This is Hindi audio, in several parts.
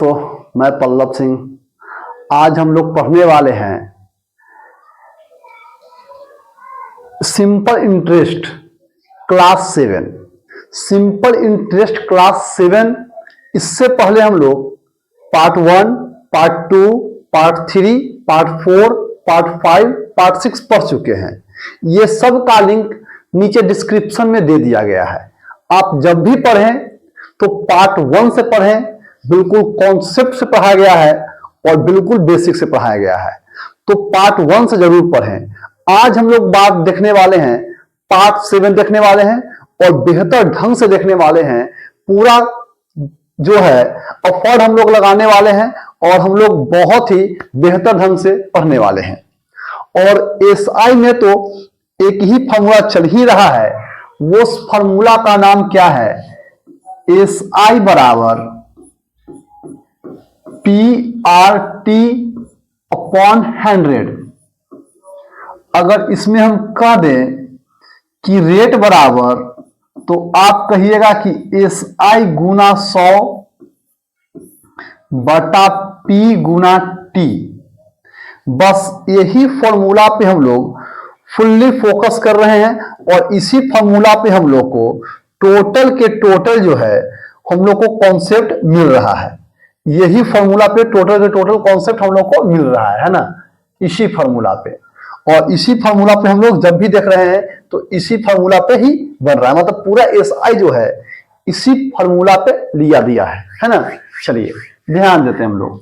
तो मैं पल्लव सिंह। आज हम लोग पढ़ने वाले हैं simple interest class 7। Simple interest class 7। इससे पहले हम लोग part 1, part 2, part 3, part 4, part 5, part 6 पढ़ चुके हैं। ये सब का लिंक नीचे डिस्क्रिप्शन में दे दिया गया है। आप जब भी पढ़ें तो पार्ट 1 से पढ़ें, बिल्कुल कॉन्सेप्ट से पढ़ाया गया है और बिल्कुल बेसिक से पढ़ाया गया है, तो पार्ट 1 से जरूर पढ़ें। आज हम लोग बात देखने वाले हैं, पार्ट 7 देखने वाले हैं और बेहतर ढंग से देखने वाले हैं। पूरा जो है एफर्ट हम लोग लगाने वाले हैं और हम लोग बहुत ही बेहतर ढंग से पढ़ने वाले हैं। और एसआई में तो एक ही फॉर्मूला चल ही रहा है, वो फॉर्मूला का नाम क्या है? एसआई बराबर PRT अपॉन 100। अगर इसमें हम कह दें कि रेट बराबर, तो आप कहिएगा कि SI गुना 100 बटा P गुना T। बस यही फॉर्मूला पे हम लोग फुल्ली फोकस कर रहे हैं और इसी फॉर्मूला पे हम लोग को टोटल के टोटल जो है हम लोग को कॉन्सेप्ट मिल रहा है। यही फॉर्मूला पे टोटल के टोटल कॉन्सेप्ट हम लोग को मिल रहा है ना, इसी फॉर्मूला पे। और इसी फॉर्मूला पे हम लोग जब भी देख रहे हैं तो इसी फॉर्मूला पे ही बन रहा है, मतलब पूरा एसआई जो है इसी फॉर्मूला पे लिया दिया है ना। चलिए ध्यान देते हैं हम लोग।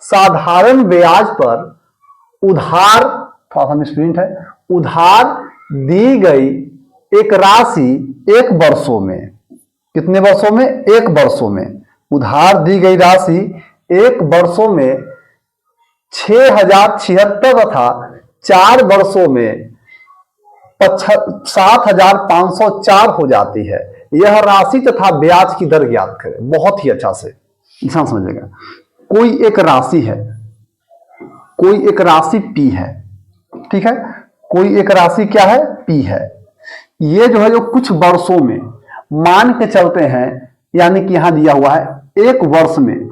साधारण ब्याज पर उधार, थोड़ा सा मिसप्रिंट है, उधार दी गई एक राशि 1 वर्षों में, कितने वर्षों में? 1 वर्षों में। उधार दी गई राशि 1 वर्षों में 6076 तथा 4 वर्षों में 7504 हो जाती है। यह राशि तथा ब्याज की दर ज्ञात करें। बहुत ही अच्छा से ध्यान समझिएगा। कोई एक राशि है, कोई एक राशि P है, ठीक है। कोई एक राशि क्या है? P है। ये जो है जो कुछ वर्षों में मान के चलते हैं, यानी कि यहां दिया हुआ है 1 वर्ष में,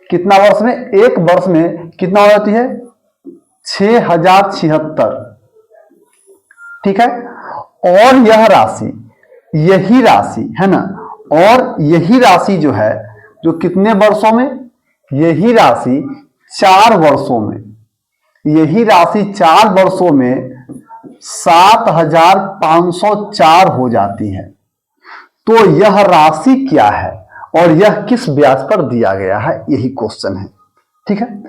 कितना वर्ष में? 1 वर्ष में कितना हो जाती है? 6076, ठीक है। और यह राशि, यही राशि है ना, और यही राशि जो है जो कितने वर्षों में? यही राशि 4 वर्षों में, यही राशि 4 वर्षों में 7504 हो जाती है। तो यह राशि क्या है और यह किस ब्याज पर दिया गया है, यही क्वेश्चन है, ठीक है।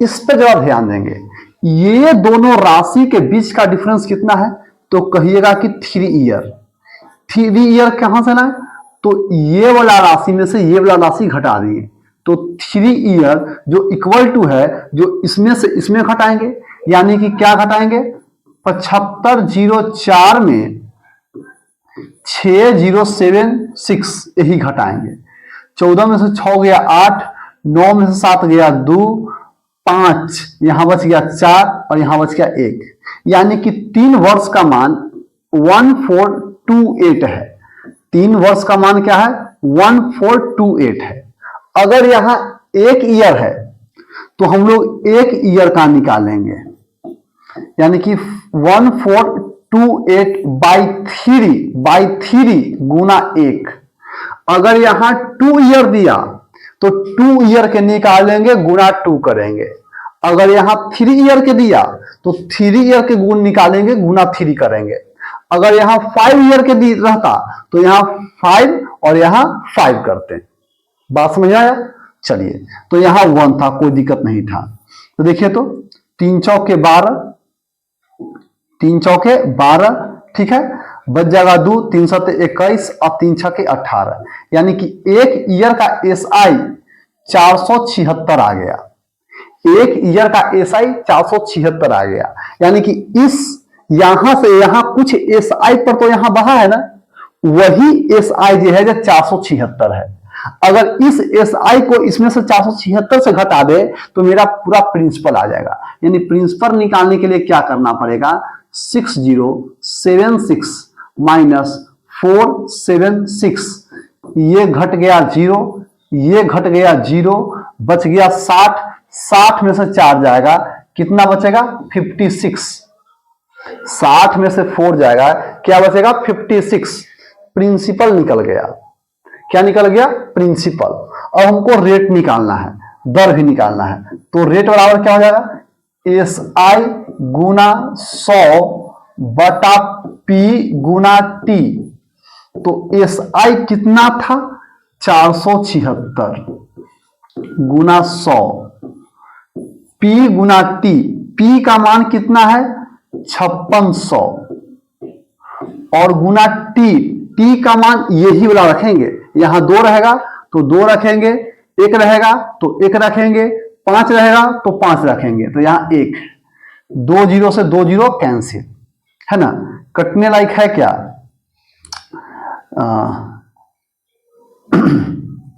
इस पर जवाब ध्यान देंगे। ये दोनों राशि के बीच का डिफरेंस कितना है? तो कहिएगा कि 3 ईयर। 3 ईयर कहां से लाए? तो ये वाला राशि में से ये वाला राशि घटा दिए, तो 3 ईयर जो इक्वल टू है जो इसमें से इसमें घटाएंगे, यानी कि क्या घटाएंगे? 7504 में 6076 यही घटाएंगे। 14 में से 6 गया 8, 9 में से 7 गया 2, 5, यहां बच गया 4 और यहां बच गया 1, यानी कि 3 वर्ष का मान 1428 है। 3 वर्ष का मान क्या है? 1428 है। अगर यहां 1 ईयर है तो हम लोग 1 ईयर का निकालेंगे, यानी कि 1428 बाई 3 गुना 1। अगर यहां 2 ईयर दिया तो 2 ईयर के निकालेंगे, गुना 2 करेंगे। अगर यहां 3 ईयर के दिया तो 3 ईयर के गुण निकालेंगे, गुना 3 करेंगे। अगर यहां 5 ईयर के रहता तो यहां 5 और यहां 5 करते। बात समझ आया? चलिए, तो यहां 1 था, कोई दिक्कत नहीं था। तो देखिए, तो 3 चौके 12, 3 चौके 12, ठीक है। बच जाएगा 2, 3 सत्ते 21 और 3 छक्के 18, यानी कि 1 ईयर का एसआई 476 आ गया। 1 ईयर का एसआई 476 आ गया, यानी कि इस यहां से यहां कुछ एसआई पर तो यहां बढ़ा है ना, वही एसआई जो है जो 476 है। अगर इस एसआई को इसमें से 476 से घटा दे तो मेरा पूरा प्रिंसिपल आ जाएगा। यानी प्रिंसिपल निकालने के लिए क्या करना पड़ेगा? 6076 माइनस 476, ये घट गया 0, ये घट गया 0, बच गया 60, 60 में से 4 जाएगा, कितना बचेगा 56, 60 में से 4 जाएगा, क्या बचेगा 56, प्रिंसिपल निकल गया। क्या निकल गया? प्रिंसिपल। अब हमको रेट निकालना है, दर भी निकालना है, तो रेट बराबर क्या हो जाएगा? एस आई गुना 100 बटा पी गुना टी। तो एस आई कितना था? 476 गुना 100, पी गुना टी, पी का मान कितना है? 5600 और गुना टी, टी का मान यही वाला रखेंगे, यहां 2 रहेगा तो 2 रखेंगे, 1 रहेगा तो 1 रखेंगे, 5 रहेगा तो 5 रखेंगे, तो यहां 1, 2 जीरो से 2 जीरो कैंसिल, है ना? कटने लायक है क्या?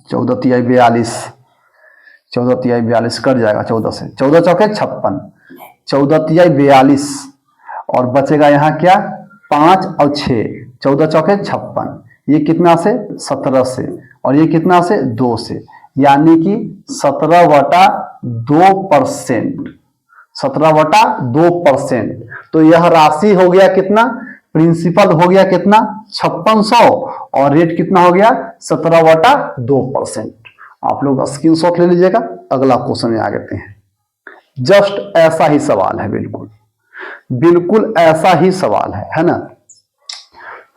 14 तिहाई 42, 14 तिहाई 42 कट जाएगा 14 से, 14 चौके 56, 14 तिहाई 42 और बचेगा यहाँ क्या? 5 और 6, 14 चौके 56, ये कितना से? 17 से, और ये कितना से? 2 से, यानी कि 17/2%, 17/2%। तो यह राशि हो गया कितना? प्रिंसिपल हो गया कितना? 5600 और रेट कितना हो गया? 17/2%। आप लोग स्क्रीनशॉट ले लीजिएगा, अगला क्वेश्चन में आ जाते हैं। जस्ट ऐसा ही सवाल है, बिल्कुल बिल्कुल ऐसा ही सवाल है ना?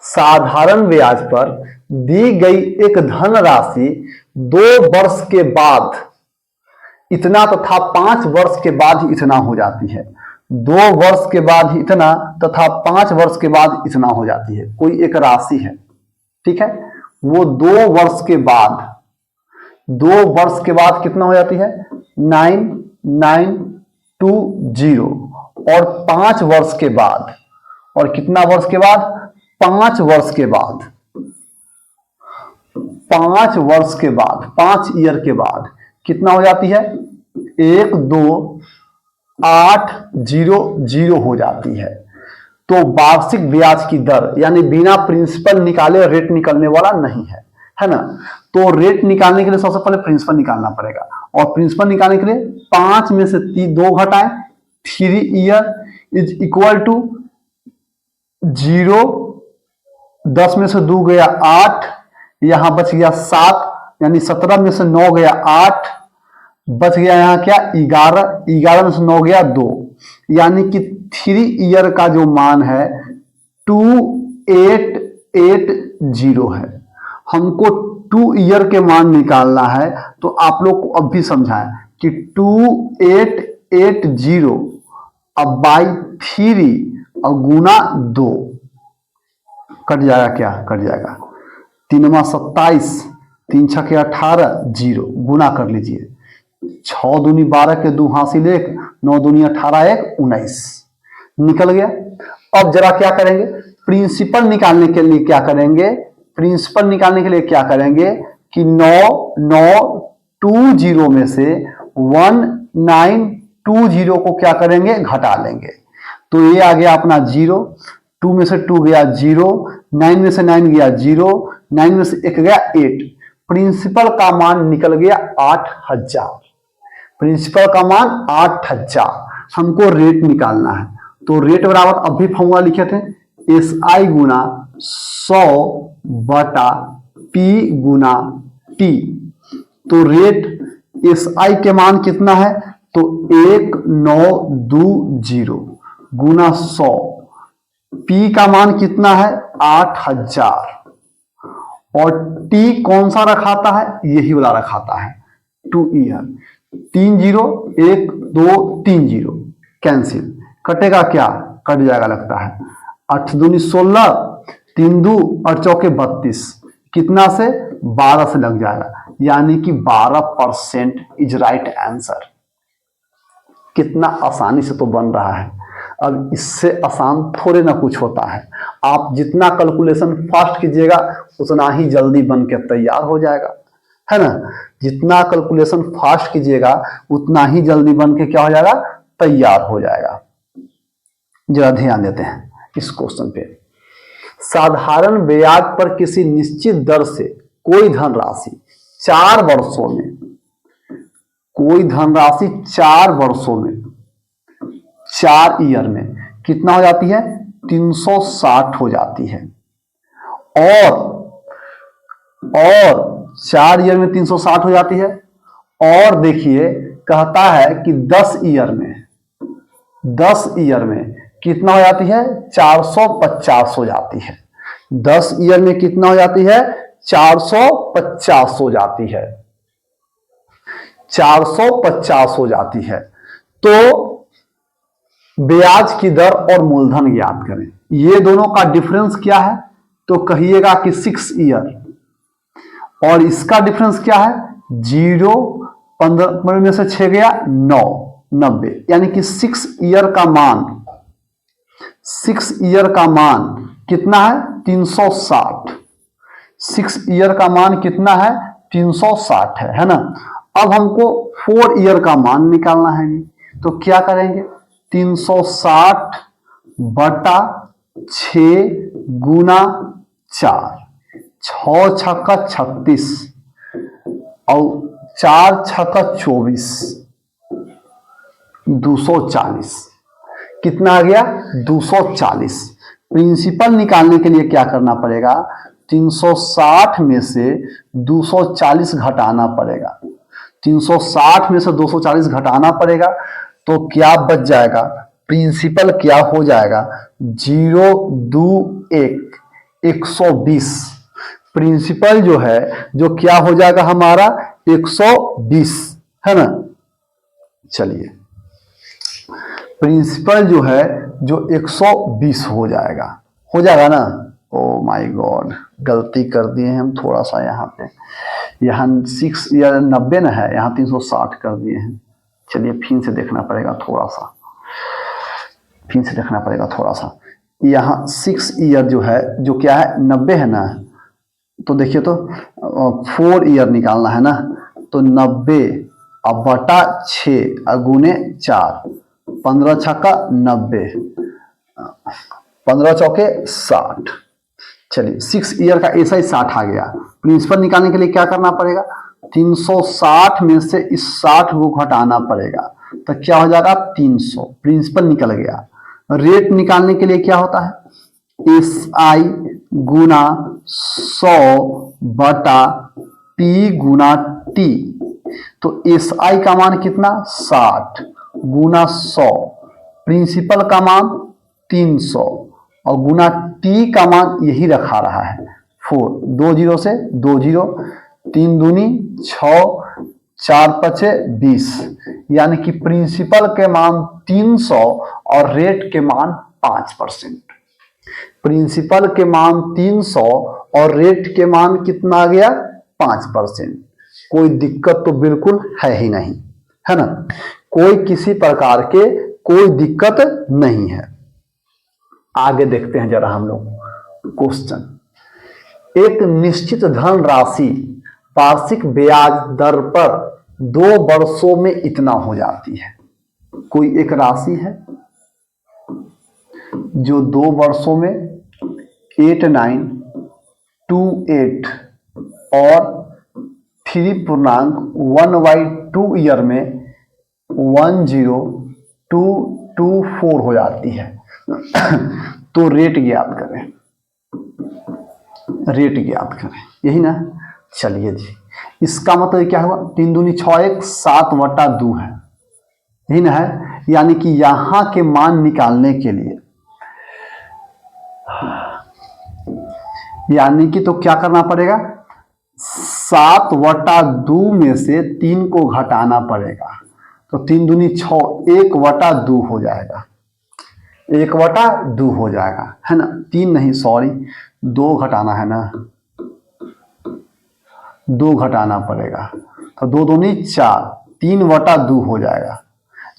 साधारण ब्याज पर दी गई एक धनराशि 2 वर्ष के बाद इतना तथा 5 वर्ष के बाद इतना हो जाती है। 2 वर्ष के बाद इतना तथा 5 वर्ष के बाद इतना हो जाती है। कोई एक राशि है, ठीक है, वो 2 वर्ष के बाद, 2 वर्ष के बाद कितना हो जाती है? 9920, और 5 वर्ष के बाद, और कितना वर्ष के बाद? 5 वर्ष के बाद, 5 वर्ष के बाद, 5 ईयर के बाद कितना हो जाती है? 12800 हो जाती है। तो वार्षिक ब्याज की दर, यानी बिना प्रिंसिपल निकाले रेट निकलने वाला नहीं है ना? तो रेट निकालने के लिए सबसे पहले प्रिंसिपल निकालना पड़ेगा, और प्रिंसिपल निकालने के लिए 5 में से 2 घटाएं, 3 ईयर इज इक्वल टू 0, 10 में से 2 गया 8, यहां बच गया 7, यानी 17 में से 9 गया 8, बच गया यहां क्या? 11, 11 में से 9 गया 2, यानी कि 3 ईयर का जो मान है 2880 है। हमको 2 ईयर के मान निकालना है, तो आप लोग को अब भी समझाएं कि 2880 अब बाई 3 और गुना 2 कट जाएगा, क्या कट जाएगा? 3 मा 27, 3 छके 18, 0 गुना कर लीजिए, 6 दूनी 12 के 2 हासिल 1, 9 दूनी 18, 1 19 निकल गया। अब जरा क्या करेंगे? प्रिंसिपल निकालने के लिए क्या करेंगे? प्रिंसिपल निकालने के लिए क्या करेंगे कि 9920 में से 1920 को क्या करेंगे? घटा लेंगे, तो ये आ गया अपना 0, 2 में से 2 गया 0, 9 में से 9 गया 0, 9 में से 1 गया 8, प्रिंसिपल का मान निकल गया 8000, प्रिंसिपल का मान 8000। हमको रेट निकालना है, तो रेट बराबर अभी फॉर्मूला लिखे थे, एस आई गुना 100 बटा पी गुना टी। तो रेट एस आई के मान कितना है? तो 1920 गुना 100, पी का मान कितना है? 8000, और टी कौन सा रखाता है? यही वाला रखाता है, 2 ईयर। 3 0, 1 2 3 0 कैंसिल, कटेगा क्या? कट जाएगा लगता है, 8 दूनी 16, 3 2 और चौके 32, कितना से? 12 से लग जाएगा, यानी कि 12% इज राइट आंसर। कितना आसानी से तो बन रहा है। अब इससे आसान थोड़े ना कुछ होता है। आप जितना कैलकुलेशन फास्ट कीजिएगा उतना ही जल्दी बन के तैयार हो जाएगा, है ना? जितना कैलकुलेशन फास्ट कीजिएगा उतना ही जल्दी बन के क्या हो जाएगा? तैयार हो जाएगा। जरा ध्यान देते हैं इस क्वेश्चन पे। साधारण ब्याज पर किसी निश्चित दर से कोई धनराशि 4 वर्षों में कोई धनराशि 4 वर्षों में, 4 ईयर में कितना हो जाती है, 360 हो जाती है। और 4 ईयर में 360 हो जाती है। और देखिए कहता है कि 10 ईयर में कितना हो जाती है, 450 हो जाती है। 10 ईयर में कितना हो जाती है, 450 हो जाती है, 450 हो जाती है। तो ब्याज की दर और मूलधन ज्ञात करें। ये दोनों का डिफरेंस क्या है, तो कहिएगा कि 6 ईयर, और इसका डिफरेंस क्या है, 0, 15 में से 6 गया 9, 90, यानी कि 6 ईयर का मान कितना है, 360। 6 ईयर का मान कितना है, 360 है ना। अब हमको 4 ईयर का मान निकालना है, तो क्या करेंगे, 360 बटा 6 गुना 4, 6 छक्का 36 और 4 छक्का 24, 240। कितना आ गया, 240। प्रिंसिपल निकालने के लिए क्या करना पड़ेगा, 360 में से 240 घटाना पड़ेगा। 360 में से 240 घटाना पड़ेगा, तो क्या बच जाएगा, प्रिंसिपल क्या हो जाएगा, 0 2 1 120। प्रिंसिपल जो है जो क्या हो जाएगा हमारा, 120 है ना। चलिए प्रिंसिपल जो है जो 120 हो जाएगा ना। ओ माय गॉड, गलती कर दिए हैं हम थोड़ा सा, यहाँ 6 या 90 ना है, यहाँ 360 कर दिए हैं। चलिए फिर से देखना पड़ेगा थोड़ा सा, यहाँ 6 ईयर जो है जो क्या है 90 है ना, तो देखिए तो 4 ईयर निकालना है ना, तो 90 अब बटा 6 गुने 4, 15 छक्का 90, 15 चौके 60। चलिए 6 ईयर का ऐसा ही 60 आ गया। प्रिंसिपल निकालने के लिए क्या करना पड़ेगा, 360 में से इस 60 को घटाना पड़ेगा, तो क्या हो जाएगा 300। प्रिंसिपल निकल गया। रेट निकालने के लिए क्या होता है, SI गुना 100 बटा P गुना T। तो SI का मान कितना, 60 गुना 100, प्रिंसिपल का मान 300 और गुना T का मान यही रखा रहा है 4, 2 0 से 2 0, 3 दूनी 6, 4 पचे 20, यानी कि प्रिंसिपल के मान 300 और रेट के मान 5%। प्रिंसिपल के मान 300 और रेट के मान कितना आ गया, 5%। कोई दिक्कत तो बिल्कुल है ही नहीं, है ना, कोई किसी प्रकार के कोई दिक्कत नहीं है। आगे देखते हैं जरा हम लोग क्वेश्चन। एक निश्चित धन राशि वार्षिक ब्याज दर पर 2 वर्षों में इतना हो जाती है। कोई एक राशि है जो 2 वर्षों में 8928 और 3.1/2 ईयर में 10224 हो जाती है। तो रेट ज्ञात करें, यही ना। चलिए जी, इसका मतलब क्या हुआ, 3 दूनी 6 1 7 बटा 2 है, यही ना है। यानी कि यहां के मान निकालने के लिए यानी कि तो क्या करना पड़ेगा, 7 बटा 2 में से 3 को घटाना पड़ेगा, तो 3 दूनी 6 1 बटा 2 हो जाएगा, 1 बटा 2 हो जाएगा, है ना। 3 नहीं, सॉरी 2 घटाना है ना, 2 घटाना पड़ेगा, तो 2 दूनी 4, 3 बटा 2 हो जाएगा।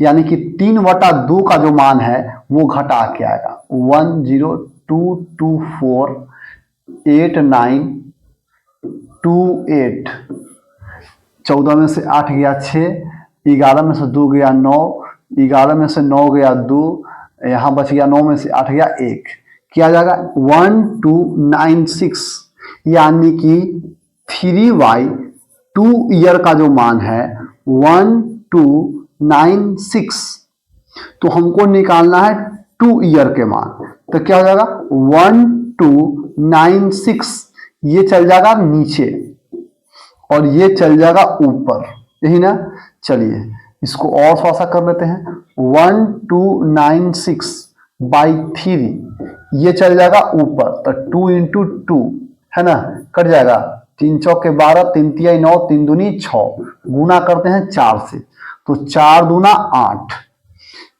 यानी कि 3 बटा 2 का जो मान है वो घटा के आएगा 102248928। 14 में से 8 गया 6, 11 में से 2 गया 9, 11 में से 9 गया 2, यहां बच गया 9 में से 8 गया 1, क्या जाएगा 1296। यानी कि 3/2 ईयर का जो मान है 1296 1296, तो हमको निकालना है 2 ईयर के मान। तो क्या हो जाएगा 1296, ये चल जाएगा नीचे और ये चल जाएगा ऊपर, यही ना। चलिए इसको और थोड़ा सा कर लेते हैं। 1296 बाई 3, ये चल जाएगा ऊपर, तो 2 इंटू 2 है ना, कट जाएगा। 3 चौके 12, 3 तिया 9, 3 दूनी 6, गुना करते हैं 4 से, तो 4 दूना 8,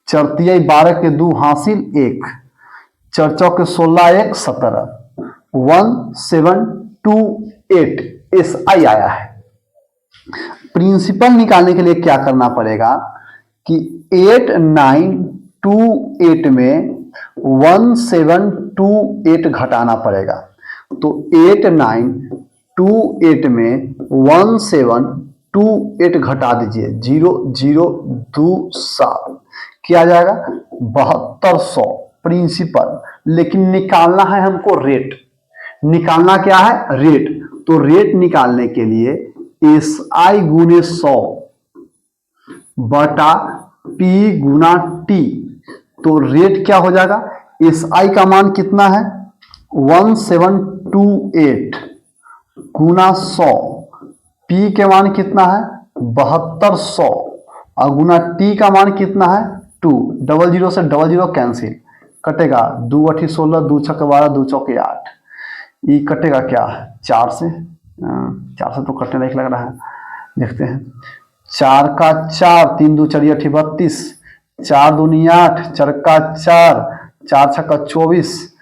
4 तिया 12 के 2 हासिल 1, 4 चौके 16 1 17, 1728 SI आया है। प्रिंसिपल निकालने के लिए क्या करना पड़ेगा कि 8928 में 1728 घटाना पड़ेगा। तो 8928 में 1728 घटा दीजिए, 0027, क्या आ जाएगा 7200 प्रिंसिपल। लेकिन निकालना है हमको रेट, निकालना क्या है रेट। तो रेट निकालने के लिए SI गुने 100 बटा P गुना T, तो रेट क्या हो जाएगा, SI का मान कितना है 1728 गुना 100, P के मान कितना है 7200 और गुना T का मान कितना है 2, 00 से 00 कैंसिल, कटेगा 2 8 16, 2 6 12, 2 चौके 8, ये कटेगा क्या 4 से, 4 से तो कटने लायक लग रहा है, देखते हैं। 4 का 4, 3 2 4 8 32, 4 दूनी 8, 4 का 4, 4 6 का 24,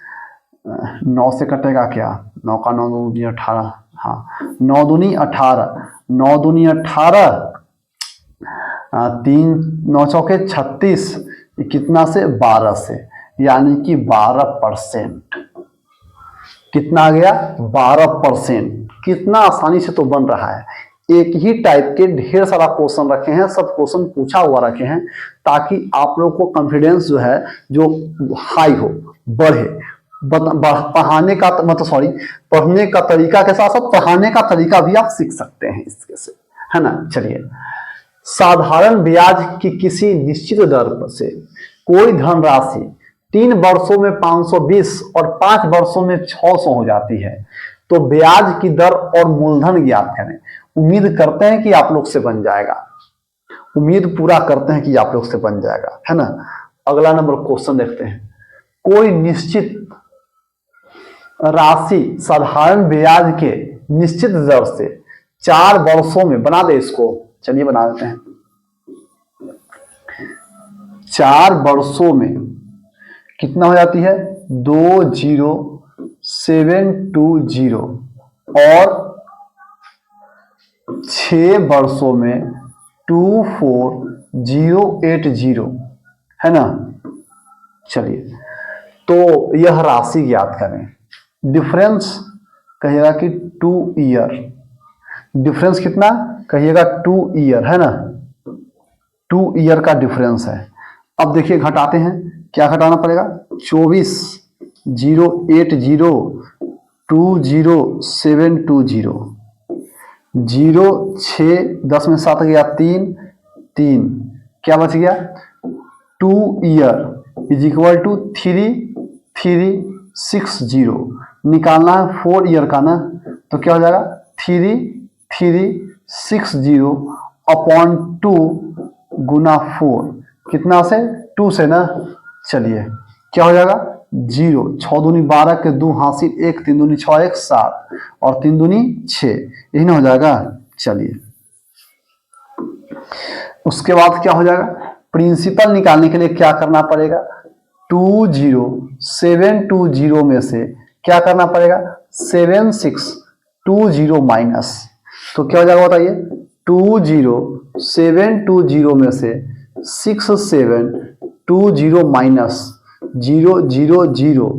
9 से कटेगा क्या, 9 का 9 दूनी 18, हाँ 9 दूनी 18, 9 दूनी 18, 3 9 चौके 36, कितना से 12 से, यानी कि 12%। कितना आ गया 12%। कितना आसानी से तो बन रहा है। एक ही टाइप के ढेर सारा क्वेश्चन रखे हैं, सब क्वेश्चन पूछा हुआ रखे हैं, ताकि आप लोग को कॉन्फिडेंस जो है जो हाई हो, बढ़े। पढ़ाने का मतलब सॉरी पढ़ने का तरीका के साथ साथ पढ़ाने का तरीका भी आप सीख सकते हैं इसके से, है ना। चलिए, साधारण ब्याज की किसी निश्चित दर से कोई धनराशि 3 वर्षों में 520 और 5 वर्षों में 600 हो जाती है, तो ब्याज की दर और मूलधन ज्ञात करें। उम्मीद करते हैं कि आप लोग से बन जाएगा, उम्मीद पूरा करते हैं कि आप लोग से बन जाएगा, है ना। अगला नंबर क्वेश्चन देखते हैं। कोई निश्चित राशि साधारण ब्याज के निश्चित दर से 4 वर्षों में, बना दे इसको, चलिए बना देते हैं। 4 वर्षों में कितना हो जाती है 20720 और 6 वर्षों में 24080, है ना। चलिए, तो यह राशि ज्ञात करें। डिफरेंस कहिएगा कि 2 ईयर, डिफरेंस कितना कहिएगा 2 ईयर, है ना। 2 ईयर का डिफरेंस है। अब देखिए घटाते हैं, क्या घटाना पड़ेगा 24080 20720, 0 6 10 में 7 गया 3 3, क्या बच गया 2 ईयर इज इक्वल टू 3360। निकालना है 4 ईयर का ना, तो क्या हो जाएगा 3360 अपॉन 2 गुना 4, कितना से 2 से ना। चलिए क्या हो जाएगा 0, 6 दूनी 12 के 2 हासिल 1, 3 दूनी 6 1 7 और 3 दूनी 6, यही ना हो जाएगा। चलिए उसके बाद क्या हो जाएगा, प्रिंसिपल निकालने के लिए क्या करना पड़ेगा 20720 में से क्या करना पड़ेगा 7620 माइनस, तो क्या हो जाएगा बताइए 20720 में से 6720 माइनस 000,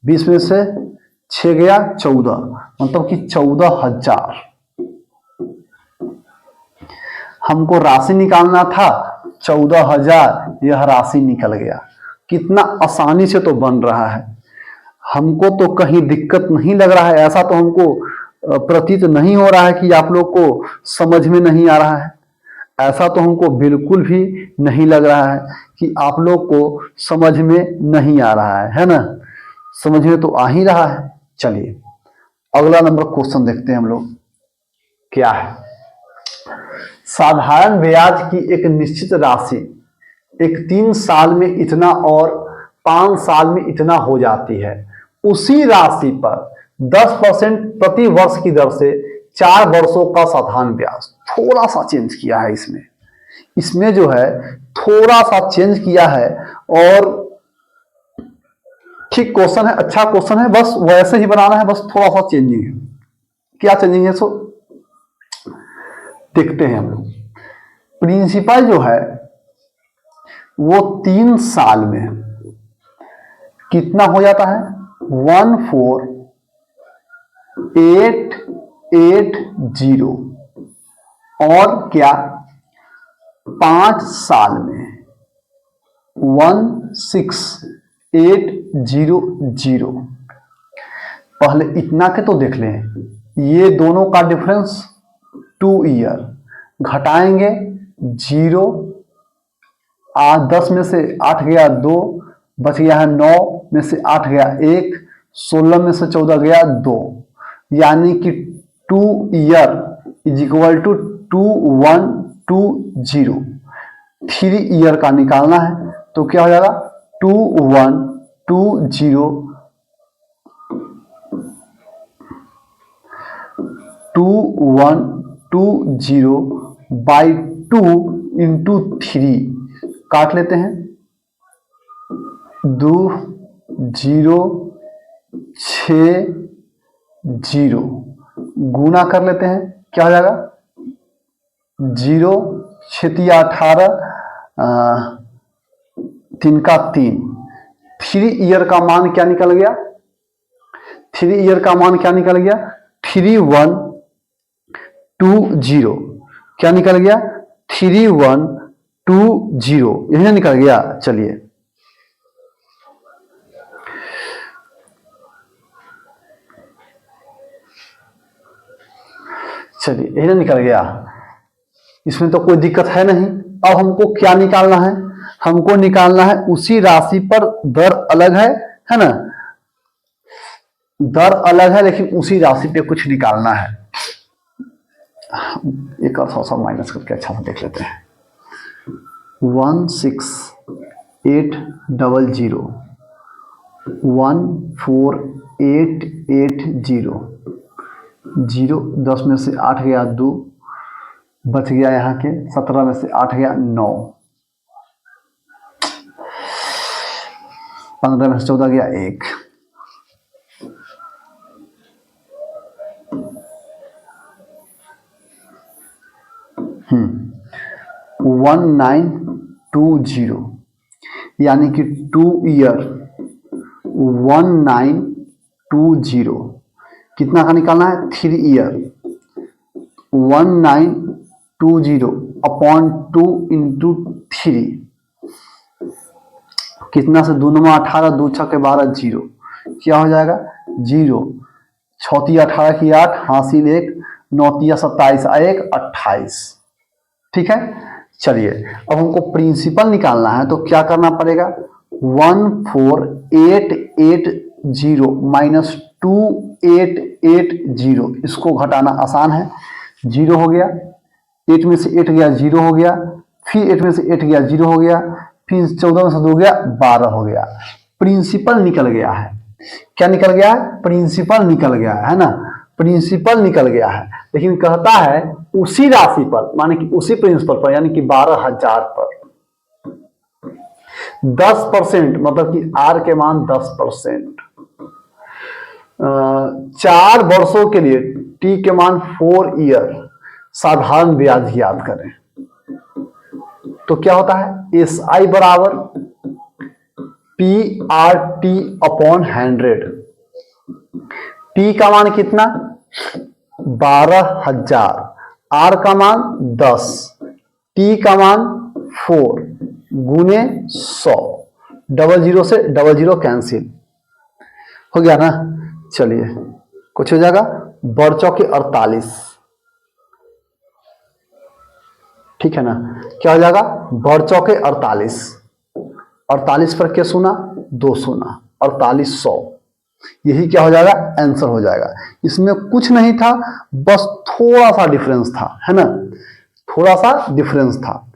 20 में से 6 गया 14, मतलब कि 14,000 हमको राशि निकालना था। 14,000 यह राशि निकल गया। कितना आसानी से तो बन रहा है, हमको तो कहीं दिक्कत नहीं लग रहा है, ऐसा तो हमको प्रतीत नहीं हो रहा है कि आप लोग को समझ में नहीं आ रहा है। ऐसा तो हमको बिल्कुल भी नहीं लग रहा है कि आप लोग को समझ में नहीं आ रहा है ना? समझ में तो आ ही रहा है। चलिए अगला नंबर क्वेश्चन देखते हैं हम लोग क्या है। साधारण ब्याज की एक निश्चित राशि एक 3 साल में इतना और 5 साल में इतना हो जाती है। उसी राशि पर 10% प्रति वर्ष की दर से 4 वर्षों का साधारण ब्याज। थोड़ा सा चेंज किया है इसमें जो है थोड़ा सा चेंज किया है, और ठीक क्वेश्चन है, अच्छा क्वेश्चन है, बस वैसे ही बनाना है, बस थोड़ा सा चेंजिंग है। क्या चेंजिंग है सो देखते हैं हम लोग। प्रिंसिपल जो है वो 3 साल में कितना हो जाता है? 14880। और क्या 5 साल में 16800। पहले इतना के तो देख लें, ये दोनों का डिफरेंस 2 ईयर, घटाएंगे 0, 10 में से 8 गया 2, बच गया है 9 में से 8 गया 1, 16 में से 14 गया 2, यानी कि 2 year is equal to 2120। 3 year का निकालना है तो क्या हो जाएगा? 2120 बाई 2 इंटू 3 काट लेते हैं, 2 0 6 0 गुना कर लेते हैं, क्या हो जाएगा? 0 6 18 3 का 3। 3 ईयर का मान क्या निकल गया? 3 ईयर का मान क्या निकल गया? 3120। क्या निकल गया? 3120 यही निकल गया। चलिए यही निकल गया, इसमें तो कोई दिक्कत है नहीं। अब हमको क्या निकालना है? हमको निकालना है उसी राशि पर दर अलग है ना? दर अलग है लेकिन उसी राशि पे कुछ निकालना है। एक और थोड़ा माइनस करके अच्छा से देख लेते हैं। 16800 14880 0 10 में से 8 गया 2, बच गया यहाँ के 17 में से 8 गया 9, 15 में से 14 गया 1, 1920 यानी कि 2 ईयर 1920 कितना का निकालना है? 3 ईयर 1920 अपॉन 2 इंटू 3 कितना से 2 9 18 2 6 12 0 क्या हो जाएगा? 0 6 18 की 8 हासिल 1 9 27 1 28। ठीक है। चलिए अब हमको प्रिंसिपल निकालना है तो क्या करना पड़ेगा? 14880 माइनस 2880 इसको घटाना आसान है। 0 हो गया, 8 में से 8 गया 0 हो गया, फिर 8 में से 8 गया 0 हो गया, फिर 14 में से 2 गया 12 हो गया। प्रिंसिपल निकल गया है। क्या निकल गया है? प्रिंसिपल निकल गया है ना? प्रिंसिपल निकल गया है, लेकिन कहता है उसी राशि पर, माने कि उसी प्रिंसिपल पर, यानी कि 12,000 पर 10%, मतलब कि आर के मान 10%, 4 वर्षों के लिए टी के मान 4 ईयर साधारण ब्याज याद करें तो क्या होता है? एस आई बराबर P R T upon 100। T का मान कितना? 12,000, आर का मान 10, टी का मान 4 गुने 100, 00 से 00 कैंसिल हो गया ना? चलिए कुछ हो जाएगा, 12 के 48, ठीक है ना। क्या हो जाएगा, बढ़ चौके 48, 48 पर क्या सुना, 2 सुना, 4800, यही क्या हो जाएगा, आंसर हो जाएगा। इसमें कुछ नहीं था, बस थोड़ा सा डिफरेंस था, है ना, थोड़ा सा डिफरेंस था।